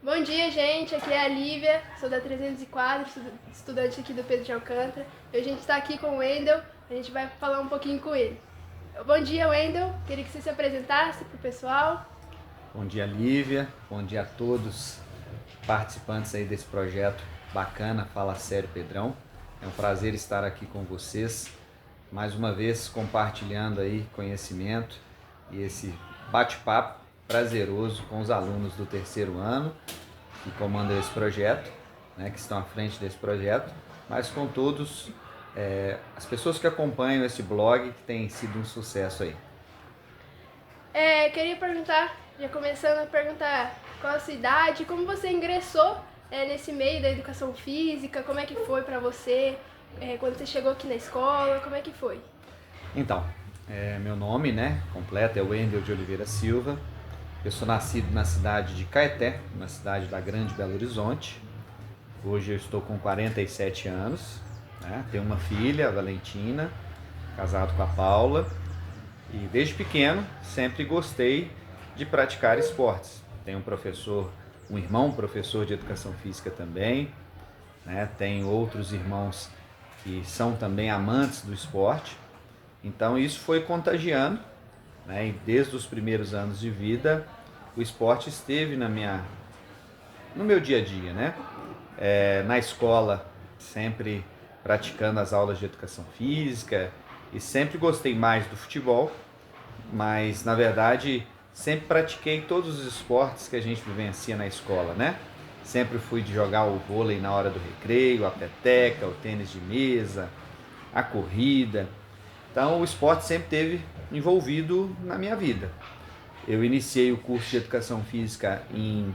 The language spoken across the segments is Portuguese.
Bom dia, gente. Aqui é a Lívia, sou da 304, estudante aqui do Pedro de Alcântara. E a gente está aqui com o Wendel, a gente vai falar um pouquinho com ele. Bom dia, Wendel. Queria que você se apresentasse para o pessoal. Bom dia, Lívia. Bom dia a todos participantes aí desse projeto bacana Fala Sério Pedrão. É um prazer estar aqui com vocês, mais uma vez compartilhando aí conhecimento e esse bate-papo prazeroso com os alunos do terceiro ano que comandam esse projeto, né, que estão à frente desse projeto, mas com todos as pessoas que acompanham esse blog que tem sido um sucesso aí. Queria perguntar, já começando a perguntar qual a sua idade, como você ingressou nesse meio da educação física, como é que foi para você, quando você chegou aqui na escola, como é que foi? Então, meu nome, né, completo é Wendel de Oliveira Silva. Eu sou nascido na cidade de Caeté, na cidade da Grande Belo Horizonte. Hoje eu estou com 47 anos, né? Tenho uma filha, a Valentina, casado com a Paula. E desde pequeno sempre gostei de praticar esportes. Tenho um irmão professor de educação física também, né? Tenho outros irmãos que são também amantes do esporte. Então isso foi contagiando, né? E desde os primeiros anos de vida, o esporte esteve no meu dia a dia, né? Na escola, sempre praticando as aulas de educação física e sempre gostei mais do futebol, mas na verdade sempre pratiquei todos os esportes que a gente vivencia na escola, né? Sempre fui de jogar o vôlei na hora do recreio, a peteca, o tênis de mesa, a corrida. Então o esporte sempre esteve envolvido na minha vida. Eu iniciei o curso de Educação Física em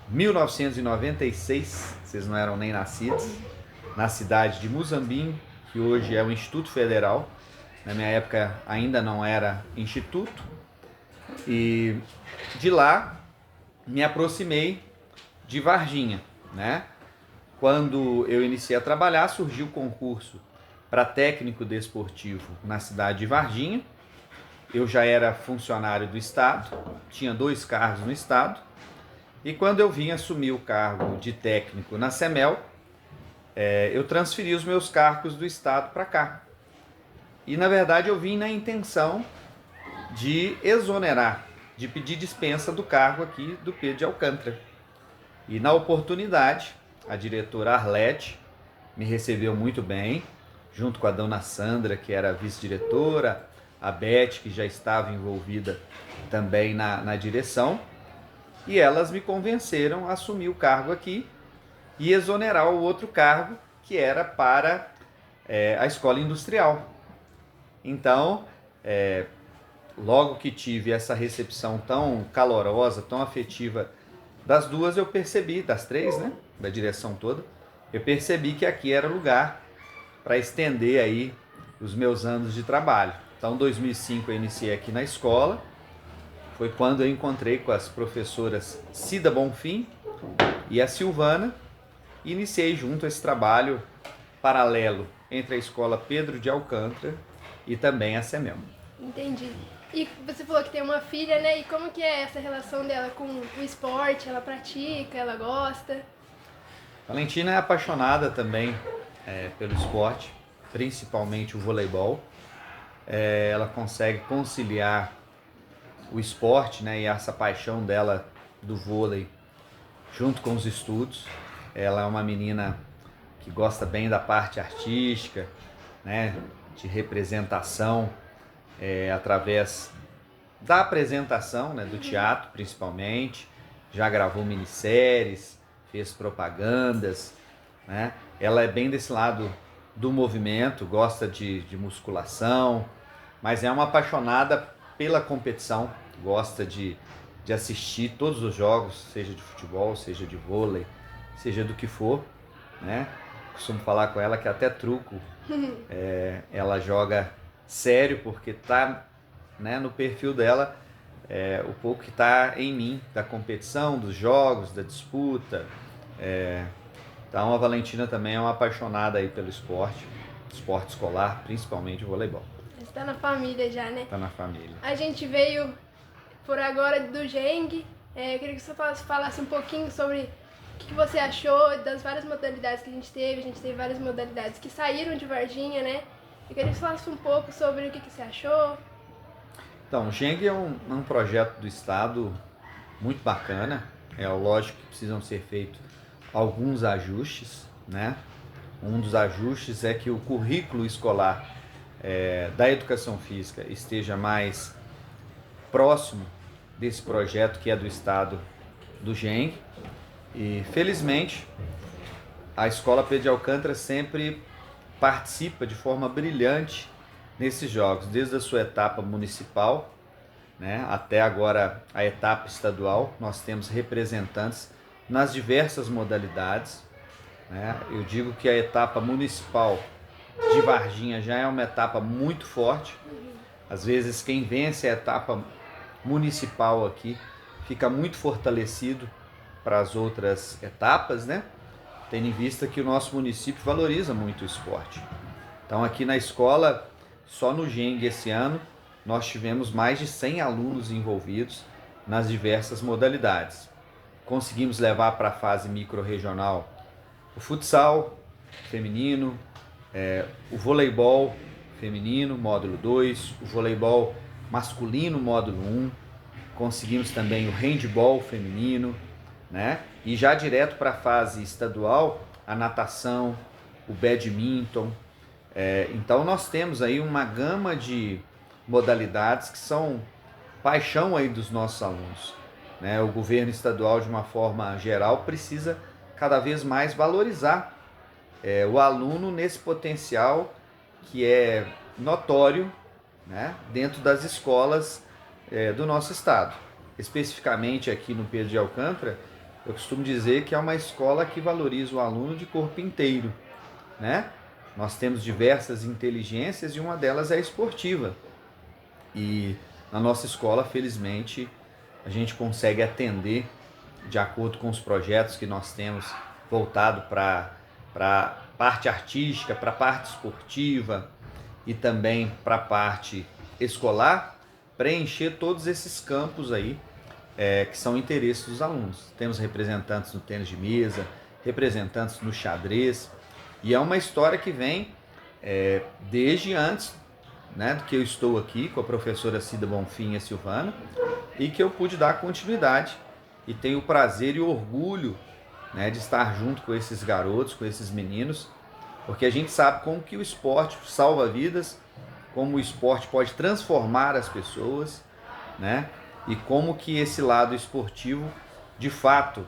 1996, vocês não eram nem nascidos, na cidade de Muzambinho, que hoje é o Instituto Federal. Na minha época ainda não era instituto. E de lá me aproximei de Varginha, né? Quando eu iniciei a trabalhar, surgiu o concurso para técnico desportivo na cidade de Varginha. Eu já era funcionário do Estado, tinha 2 cargos no Estado, e quando eu vim assumir o cargo de técnico na CEMEL, eu transferi os meus cargos do Estado para cá. E na verdade eu vim na intenção de exonerar, de pedir dispensa do cargo aqui do Pedro de Alcântara. E na oportunidade, a diretora Arlete me recebeu muito bem, junto com a dona Sandra, que era vice-diretora, a Beth, que já estava envolvida também na direção, e elas me convenceram a assumir o cargo aqui e exonerar o outro cargo, que era para a escola industrial. Então, logo que tive essa recepção tão calorosa, tão afetiva das duas, eu percebi, das 3, né, da direção toda, eu percebi que aqui era lugar para estender aí os meus anos de trabalho. Então, em 2005 eu iniciei aqui na escola, foi quando eu encontrei com as professoras Cida Bonfim e a Silvana e iniciei junto esse trabalho paralelo entre a escola Pedro de Alcântara e também a CEMEL. Entendi. E você falou que tem uma filha, né? E como que é essa relação dela com o esporte? Ela pratica, ela gosta? Valentina é apaixonada também pelo esporte, principalmente o voleibol. Ela consegue conciliar o esporte, né, e essa paixão dela do vôlei junto com os estudos. Ela é uma menina que gosta bem da parte artística, né, de representação, através da apresentação, né, do teatro principalmente. Já gravou minisséries, fez propagandas, né? Ela é bem desse lado do movimento, gosta de musculação, mas é uma apaixonada pela competição, gosta de assistir todos os jogos, seja de futebol, seja de vôlei, seja do que for, né? Costumo falar com ela que até truco ela joga sério, porque tá, né, no perfil dela o pouco que está em mim, da competição, dos jogos, da disputa. Então a Valentina também é uma apaixonada aí pelo esporte escolar, principalmente o voleibol. Está na família já, né? Está na família. A gente veio por agora do Geng, Eu queria que você falasse um pouquinho sobre o que você achou das várias modalidades que a gente teve. A gente teve várias modalidades que saíram de Varginha, né? Eu queria que você falasse um pouco sobre o que você achou. Então, o GENG é um projeto do Estado muito bacana. É lógico que precisam ser feitos alguns ajustes, né? Um dos ajustes é que o currículo escolar da educação física esteja mais próximo desse projeto que é do Estado do GENG. E felizmente a Escola Pedro de Alcântara sempre participa de forma brilhante nesses jogos, desde a sua etapa municipal, né, até agora a etapa estadual. Nós temos representantes nas diversas modalidades, né? Eu digo que a etapa municipal de Varginha já é uma etapa muito forte. Às vezes quem vence a etapa municipal aqui fica muito fortalecido para as outras etapas, né? Tendo em vista que o nosso município valoriza muito o esporte. Então aqui na escola, só no GENG esse ano, nós tivemos mais de 100 alunos envolvidos nas diversas modalidades. Conseguimos levar para a fase microrregional o futsal feminino, o voleibol feminino, módulo 2, o voleibol masculino, módulo 1, conseguimos também o handball feminino, né? E já direto para a fase estadual, a natação, o badminton. Então nós temos aí uma gama de modalidades que são paixão aí dos nossos alunos, né? O governo estadual, de uma forma geral, precisa cada vez mais valorizar o aluno nesse potencial que é notório, né, dentro das escolas do nosso estado. Especificamente aqui no Pedro de Alcântara, eu costumo dizer que é uma escola que valoriza o aluno de corpo inteiro, né? Nós temos diversas inteligências e uma delas é a esportiva. E na nossa escola, felizmente, a gente consegue atender de acordo com os projetos que nós temos voltado para a parte artística, para a parte esportiva e também para a parte escolar, preencher todos esses campos aí que são interesses dos alunos. Temos representantes no tênis de mesa, representantes no xadrez, e é uma história que vem desde antes, né, do que eu estou aqui com a professora Cida Bonfim e a Silvana, e que eu pude dar continuidade e tenho o prazer e o orgulho, né, de estar junto com esses garotos, com esses meninos, porque a gente sabe como que o esporte salva vidas, como o esporte pode transformar as pessoas, né, e como que esse lado esportivo, de fato,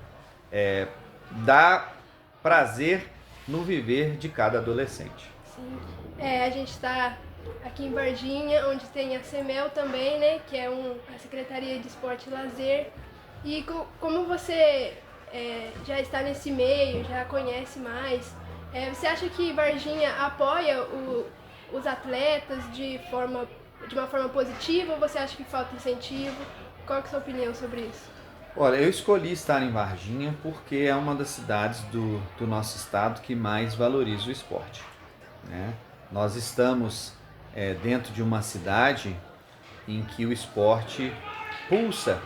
dá prazer no viver de cada adolescente. Sim. A gente está aqui em Varginha, onde tem a CEMEL também, né, que é a Secretaria de Esporte e Lazer. E como você já está nesse meio, já conhece mais, você acha que Varginha apoia os atletas de uma forma positiva, ou você acha que falta incentivo? Qual que é a sua opinião sobre isso? Olha, eu escolhi estar em Varginha porque é uma das cidades do nosso estado que mais valoriza o esporte, né? Nós estamos dentro de uma cidade em que o esporte pulsa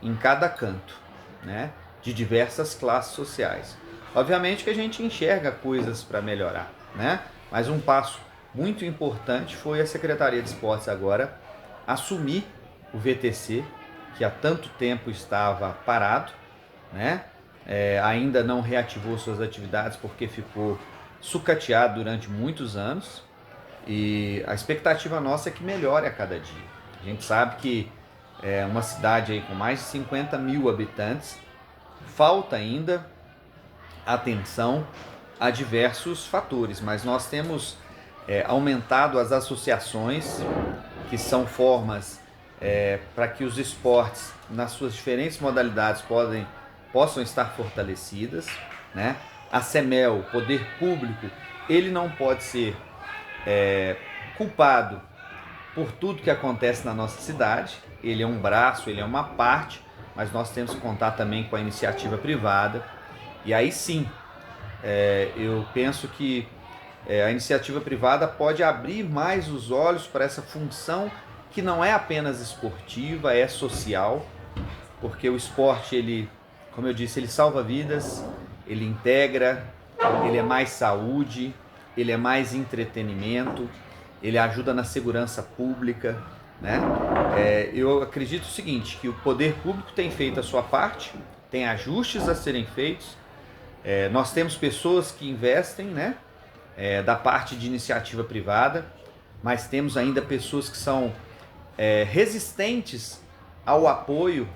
em cada canto, né? De diversas classes sociais. Obviamente que a gente enxerga coisas para melhorar, né? Mas um passo muito importante foi a Secretaria de Esportes agora assumir o VTC, que há tanto tempo estava parado, né? Ainda não reativou suas atividades porque ficou sucateado durante muitos anos, e a expectativa nossa é que melhore a cada dia. A gente sabe que é uma cidade aí com mais de 50 mil habitantes, falta ainda atenção a diversos fatores, mas nós temos aumentado as associações, que são formas para que os esportes, nas suas diferentes modalidades, possam estar fortalecidas, né? A CEMEL, o poder público, ele não pode ser culpado por tudo que acontece na nossa cidade. Ele é um braço, ele é uma parte, mas nós temos que contar também com a iniciativa privada. E aí sim, eu penso que a iniciativa privada pode abrir mais os olhos para essa função que não é apenas esportiva, é social, porque o esporte, ele, como eu disse, ele salva vidas, ele integra, ele é mais saúde, ele é mais entretenimento, ele ajuda na segurança pública, né? Eu acredito o seguinte, que o poder público tem feito a sua parte, tem ajustes a serem feitos, nós temos pessoas que investem, né? Da parte de iniciativa privada, mas temos ainda pessoas que são resistentes ao apoio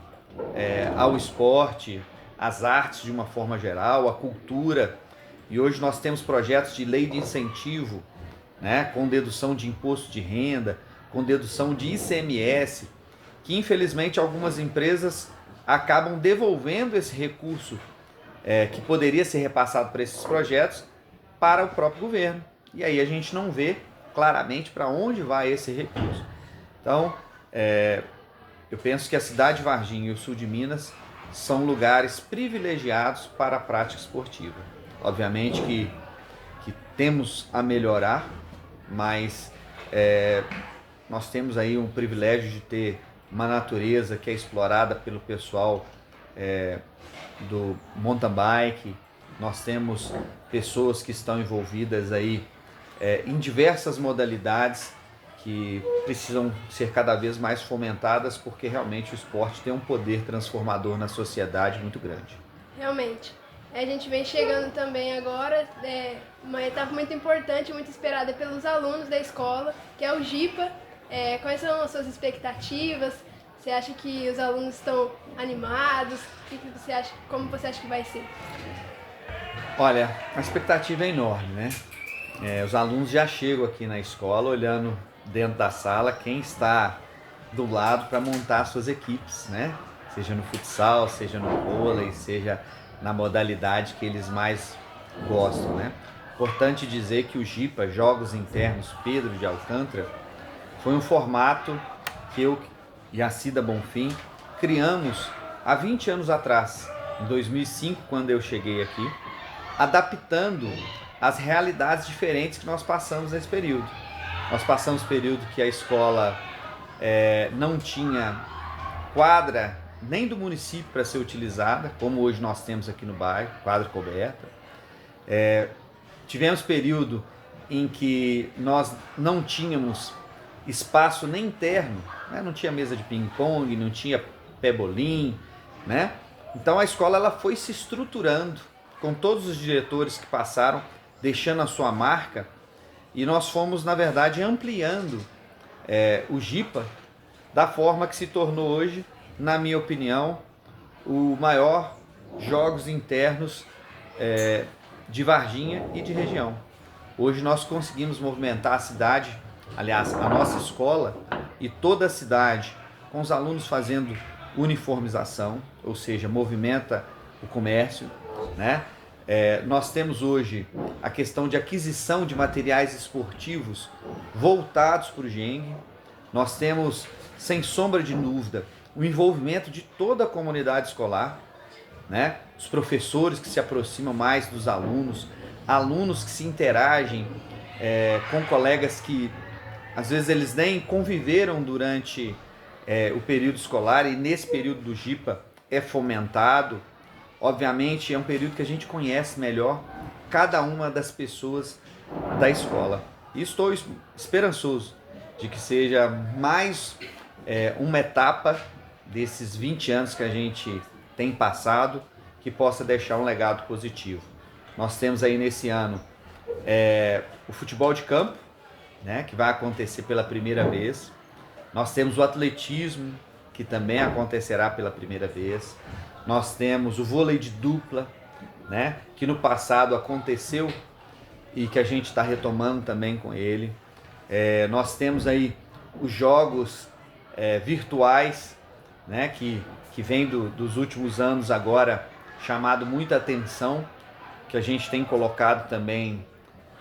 ao esporte, às artes de uma forma geral, à cultura. E hoje nós temos projetos de lei de incentivo, né, com dedução de imposto de renda, com dedução de ICMS, que infelizmente algumas empresas acabam devolvendo esse recurso que poderia ser repassado para esses projetos para o próprio governo. E aí a gente não vê claramente para onde vai esse recurso. Então, eu penso que a cidade de Varginha e o sul de Minas são lugares privilegiados para a prática esportiva. Obviamente que temos a melhorar, mas nós temos aí um privilégio de ter uma natureza que é explorada pelo pessoal do mountain bike. Nós temos pessoas que estão envolvidas aí em diversas modalidades que precisam ser cada vez mais fomentadas, porque realmente o esporte tem um poder transformador na sociedade muito grande. Realmente. A gente vem chegando também agora, uma etapa muito importante, muito esperada pelos alunos da escola, que é o GIPA. Quais são as suas expectativas? Você acha que os alunos estão animados? Como você acha que vai ser? Olha, a expectativa é enorme, né? Os alunos já chegam aqui na escola olhando dentro da sala quem está do lado para montar suas equipes, né? Seja no futsal, seja no vôlei, seja na modalidade que eles mais gostam, né? Importante dizer que o GIPA, Jogos Internos Pedro de Alcântara, foi um formato que eu e a Cida Bonfim criamos há 20 anos atrás, em 2005, quando eu cheguei aqui, adaptando as realidades diferentes que nós passamos nesse período. Nós passamos período que a escola não tinha quadra nem do município para ser utilizada, como hoje nós temos aqui no bairro, quadra coberta. Tivemos período em que nós não tínhamos espaço nem interno, né? Não tinha mesa de ping-pong, não tinha pebolim, né? Então a escola ela foi se estruturando com todos os diretores que passaram, deixando a sua marca, e nós fomos, na verdade, ampliando o GIPA da forma que se tornou hoje, na minha opinião, o maior jogos internos de Varginha e de região. Hoje nós conseguimos movimentar a cidade, aliás, a nossa escola e toda a cidade, com os alunos fazendo uniformização, ou seja, movimenta o comércio, né? Nós temos hoje a questão de aquisição de materiais esportivos voltados para o Geng. Nós temos, sem sombra de dúvida, o envolvimento de toda a comunidade escolar, né? Os professores que se aproximam mais dos alunos, alunos que se interagem com colegas que às vezes eles nem conviveram durante o período escolar, e nesse período do GIPA é fomentado. Obviamente é um período que a gente conhece melhor cada uma das pessoas da escola. E estou esperançoso de que seja mais uma etapa desses 20 anos que a gente tem passado, que possa deixar um legado positivo. Nós temos aí nesse ano o futebol de campo, né, que vai acontecer pela primeira vez. Nós temos o atletismo, que também acontecerá pela primeira vez. Nós temos o vôlei de dupla, né, que no passado aconteceu e que a gente está retomando também com ele. Nós temos aí os jogos virtuais, né, que vem dos últimos anos agora chamado muita atenção, que a gente tem colocado também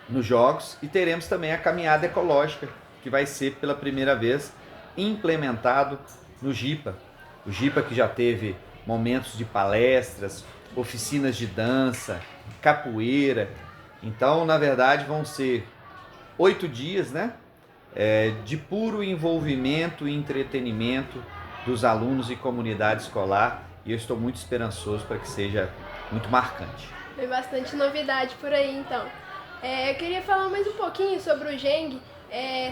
nos jogos. E teremos também a caminhada ecológica, que vai ser pela primeira vez implementado no GIPA. O GIPA que já teve momentos de palestras, oficinas de dança, capoeira. Então, na verdade, vão ser 8 dias, né, de puro envolvimento e entretenimento dos alunos e comunidade escolar, e eu estou muito esperançoso para que seja muito marcante. Tem bastante novidade por aí, então. Eu queria falar mais um pouquinho sobre o Geng,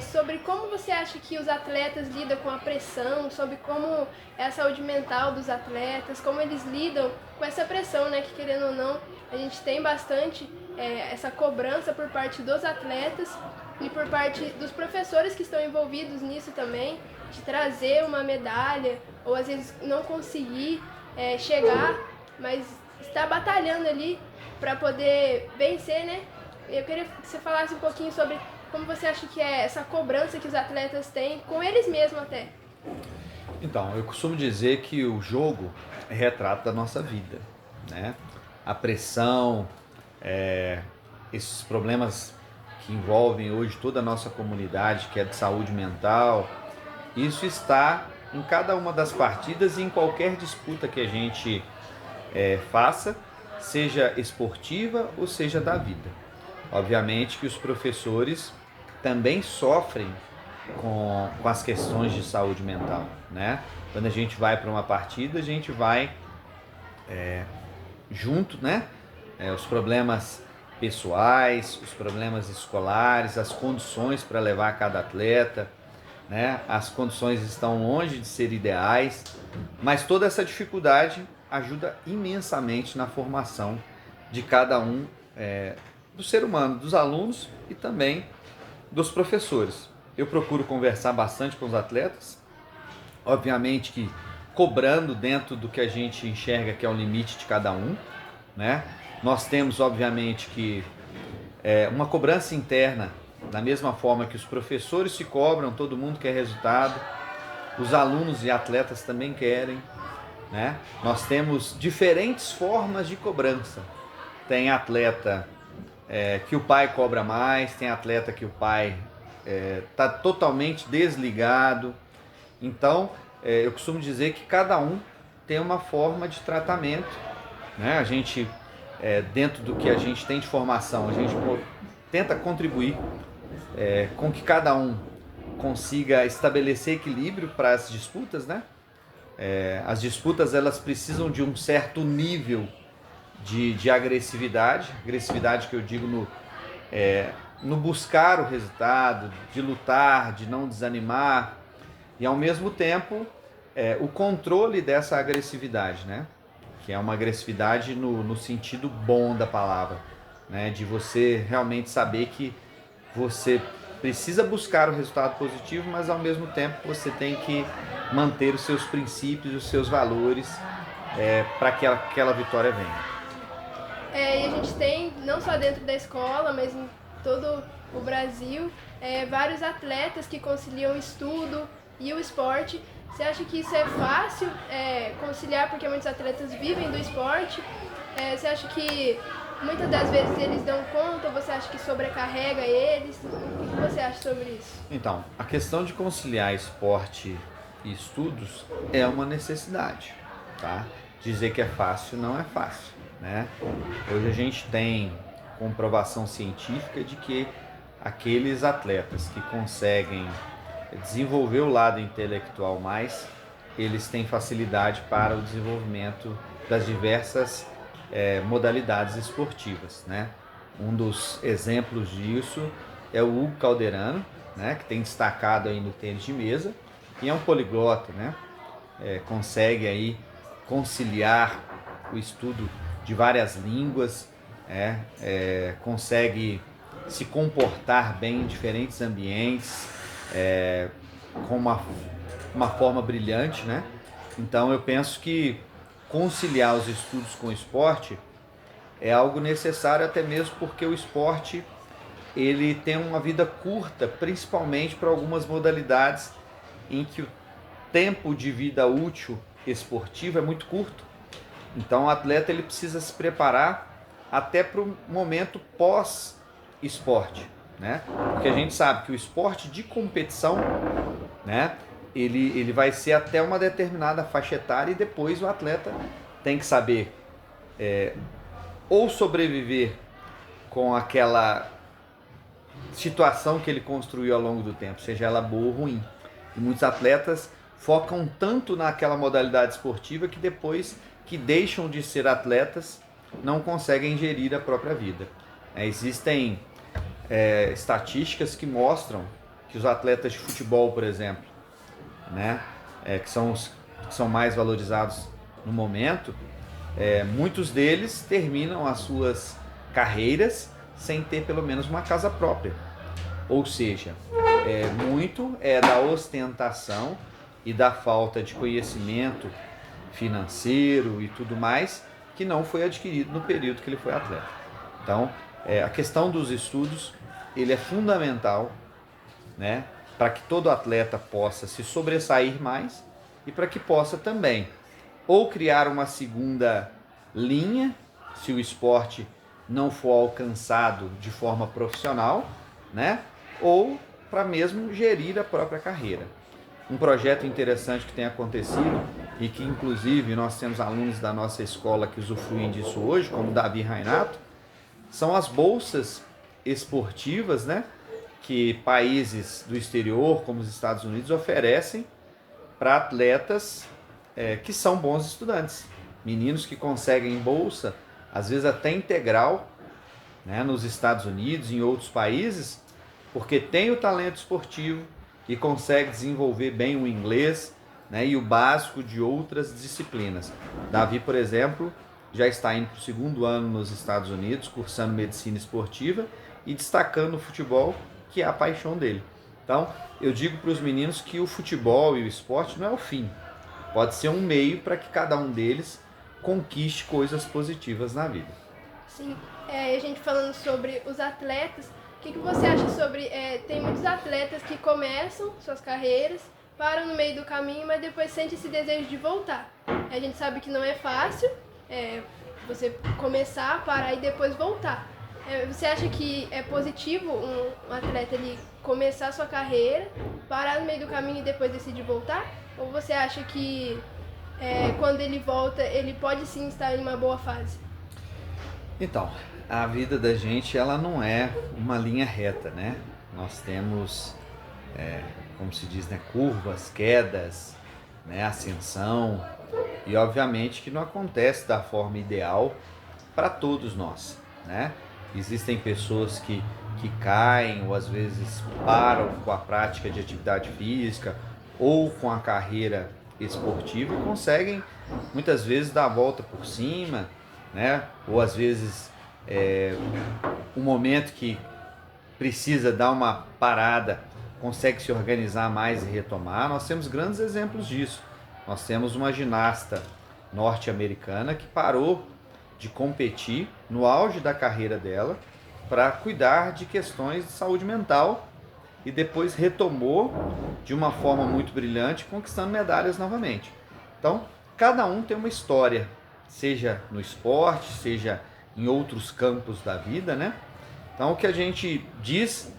sobre como você acha que os atletas lidam com a pressão, sobre como é a saúde mental dos atletas, como eles lidam com essa pressão, né? Que querendo ou não, a gente tem bastante essa cobrança por parte dos atletas e por parte dos professores que estão envolvidos nisso também, de trazer uma medalha, ou às vezes não conseguir chegar, mas estar batalhando ali para poder vencer, né? Eu queria que você falasse um pouquinho sobre como você acha que é essa cobrança que os atletas têm com eles mesmos até. Então, eu costumo dizer que o jogo é retrato da nossa vida, né? A pressão, esses problemas que envolvem hoje toda a nossa comunidade, que é de saúde mental, isso está em cada uma das partidas e em qualquer disputa que a gente faça, seja esportiva ou seja da vida. Obviamente que os professores também sofrem com as questões de saúde mental, né? Quando a gente vai para uma partida, a gente vai junto, né? Os problemas pessoais, os problemas escolares, as condições para levar cada atleta, né? As condições estão longe de ser ideais, mas toda essa dificuldade ajuda imensamente na formação de cada um do ser humano, dos alunos e também dos professores. Eu procuro conversar bastante com os atletas, obviamente que cobrando dentro do que a gente enxerga que é o limite de cada um, né? Nós temos, obviamente, que uma cobrança interna, da mesma forma que os professores se cobram, todo mundo quer resultado, os alunos e atletas também querem, né? Nós temos diferentes formas de cobrança. Tem atleta que o pai cobra mais, tem atleta que o pai está totalmente desligado. Então, eu costumo dizer que cada um tem uma forma de tratamento, né? A gente, dentro do que a gente tem de formação, a gente tenta contribuir com que cada um consiga estabelecer equilíbrio para as disputas, né? As disputas, elas precisam de um certo nível de agressividade que eu digo no buscar o resultado, de lutar, de não desanimar, e ao mesmo tempo o controle dessa agressividade, né? Que é uma agressividade no sentido bom da palavra, né? De você realmente saber que você precisa buscar o resultado positivo, mas ao mesmo tempo você tem que manter os seus princípios, os seus valores para que aquela vitória venha. E a gente tem, não só dentro da escola, mas em todo o Brasil, vários atletas que conciliam o estudo e o esporte. Você acha que isso é fácil conciliar, porque muitos atletas vivem do esporte? Você acha que muitas das vezes eles dão conta, ou você acha que sobrecarrega eles? O que você acha sobre isso? Então, a questão de conciliar esporte e estudos é uma necessidade, tá? Dizer que é fácil não é fácil, né? Hoje a gente tem comprovação científica de que aqueles atletas que conseguem desenvolver o lado intelectual mais, eles têm facilidade para o desenvolvimento das diversas modalidades esportivas, né? Um dos exemplos disso é o Hugo Calderano, né? Que tem destacado aí no tênis de mesa e é um poliglota, né? Consegue aí conciliar o estudo de várias línguas, consegue se comportar bem em diferentes ambientes, com uma forma brilhante, né? Então eu penso que conciliar os estudos com o esporte é algo necessário, até mesmo porque o esporte ele tem uma vida curta, principalmente para algumas modalidades em que o tempo de vida útil esportivo é muito curto. Então o atleta ele precisa se preparar até para o momento pós-esporte, né? Porque a gente sabe que o esporte de competição, né, ele vai ser até uma determinada faixa etária e depois o atleta tem que saber ou sobreviver com aquela situação que ele construiu ao longo do tempo, seja ela boa ou ruim. E muitos atletas focam tanto naquela modalidade esportiva que depois que deixam de ser atletas não conseguem gerir a própria vida. Existem estatísticas que mostram que os atletas de futebol, por exemplo, né, que são os que são mais valorizados no momento, muitos deles terminam as suas carreiras sem ter pelo menos uma casa própria. Ou seja, muito é da ostentação e da falta de conhecimento financeiro e tudo mais que não foi adquirido no período que ele foi atleta. Então, a questão dos estudos, ele é fundamental, né, para que todo atleta possa se sobressair mais e para que possa também ou criar uma segunda linha, se o esporte não for alcançado de forma profissional, né, ou para mesmo gerir a própria carreira. Um projeto interessante que tem acontecido e que inclusive nós temos alunos da nossa escola que usufruem disso hoje, como Davi Rainato, são as bolsas esportivas, né, que países do exterior, como os Estados Unidos, oferecem para atletas que são bons estudantes. Meninos que conseguem bolsa, às vezes até integral, né, nos Estados Unidos, em outros países, porque tem o talento esportivo e consegue desenvolver bem o inglês, né, e o básico de outras disciplinas. Davi, por exemplo, já está indo para o 2º ano nos Estados Unidos, cursando medicina esportiva e destacando o futebol, que é a paixão dele. Então, eu digo para os meninos que o futebol e o esporte não é o fim. Pode ser um meio para que cada um deles conquiste coisas positivas na vida. Sim, a gente falando sobre os atletas, o que você acha sobre... tem muitos atletas que começam suas carreiras, param no meio do caminho, mas depois sente esse desejo de voltar. A gente sabe que não é fácil você começar, parar e depois voltar. Você acha que é positivo um atleta ele começar sua carreira, parar no meio do caminho e depois decidir voltar? Ou você acha que quando ele volta, ele pode sim estar em uma boa fase? Então, a vida da gente, ela não é uma linha reta, né? Nós temos, como se diz, né, curvas, quedas, né, ascensão, e obviamente que não acontece da forma ideal para todos nós, né? Existem pessoas que caem ou às vezes param com a prática de atividade física ou com a carreira esportiva e conseguem muitas vezes dar a volta por cima, né? Ou às vezes um momento que precisa dar uma parada, consegue se organizar mais e retomar. Nós temos grandes exemplos disso. Nós temos uma ginasta norte-americana que parou de competir no auge da carreira dela para cuidar de questões de saúde mental e depois retomou de uma forma muito brilhante, conquistando medalhas novamente. Então, cada um tem uma história, seja no esporte, seja em outros campos da vida, né? Então, o que a gente diz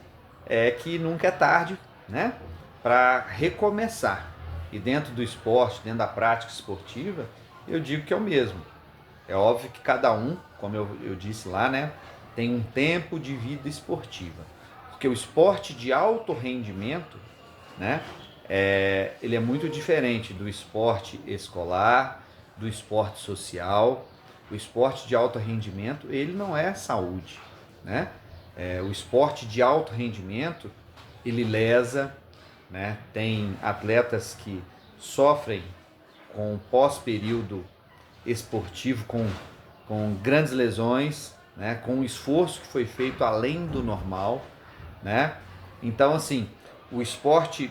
é que nunca é tarde, né, para recomeçar. E dentro do esporte, dentro da prática esportiva, eu digo que é o mesmo. É óbvio que cada um, como eu disse lá, né, tem um tempo de vida esportiva. Porque o esporte de alto rendimento, né, ele é muito diferente do esporte escolar, do esporte social. O esporte de alto rendimento, ele não é saúde, né? O esporte de alto rendimento, ele lesa, né? Tem atletas que sofrem com pós-período esportivo, com grandes lesões, né? Com um esforço que foi feito além do normal, né? Então, assim, o esporte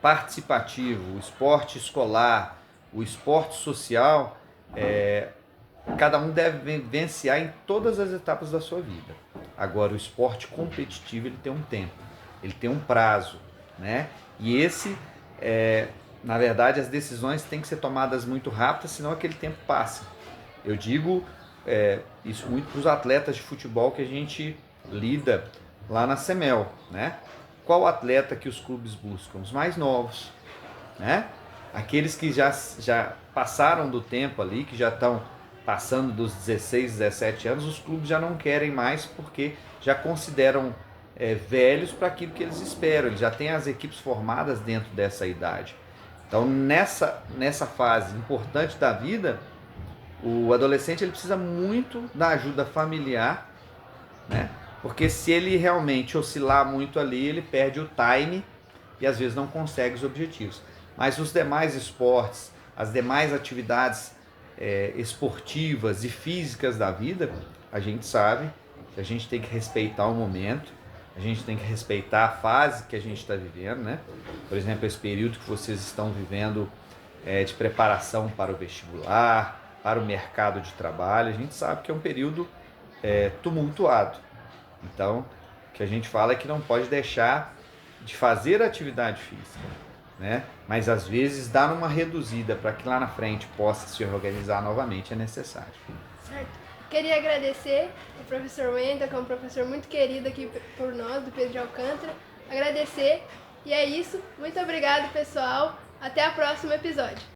participativo, o esporte escolar, o esporte social, cada um deve vivenciar em todas as etapas da sua vida. Agora, o esporte competitivo, ele tem um tempo, ele tem um prazo, né? E esse, na verdade, as decisões têm que ser tomadas muito rápidas, senão aquele tempo passa. Eu digo isso muito para os atletas de futebol que a gente lida lá na CEMEL, né? Qual atleta que os clubes buscam? Os mais novos, né? Aqueles que já passaram do tempo ali, que já estão passando dos 16, 17 anos, os clubes já não querem mais porque já consideram velhos para aquilo que eles esperam. Eles já têm as equipes formadas dentro dessa idade. Então, nessa fase importante da vida, o adolescente ele precisa muito da ajuda familiar, né? Porque se ele realmente oscilar muito ali, ele perde o time e às vezes não consegue os objetivos. Mas os demais esportes, as demais atividades esportivas e físicas da vida, a gente sabe que a gente tem que respeitar o momento, a gente tem que respeitar a fase que a gente está vivendo, né? Por exemplo, esse período que vocês estão vivendo de preparação para o vestibular, para o mercado de trabalho, a gente sabe que é um período tumultuado. Então, o que a gente fala é que não pode deixar de fazer atividade física, né? Mas às vezes dar uma reduzida para que lá na frente possa se organizar novamente é necessário. Certo. Queria agradecer ao professor Wendel, que é um professor muito querido aqui por nós, do Pedro de Alcântara. Agradecer. E é isso. Muito obrigado, pessoal. Até o próximo episódio.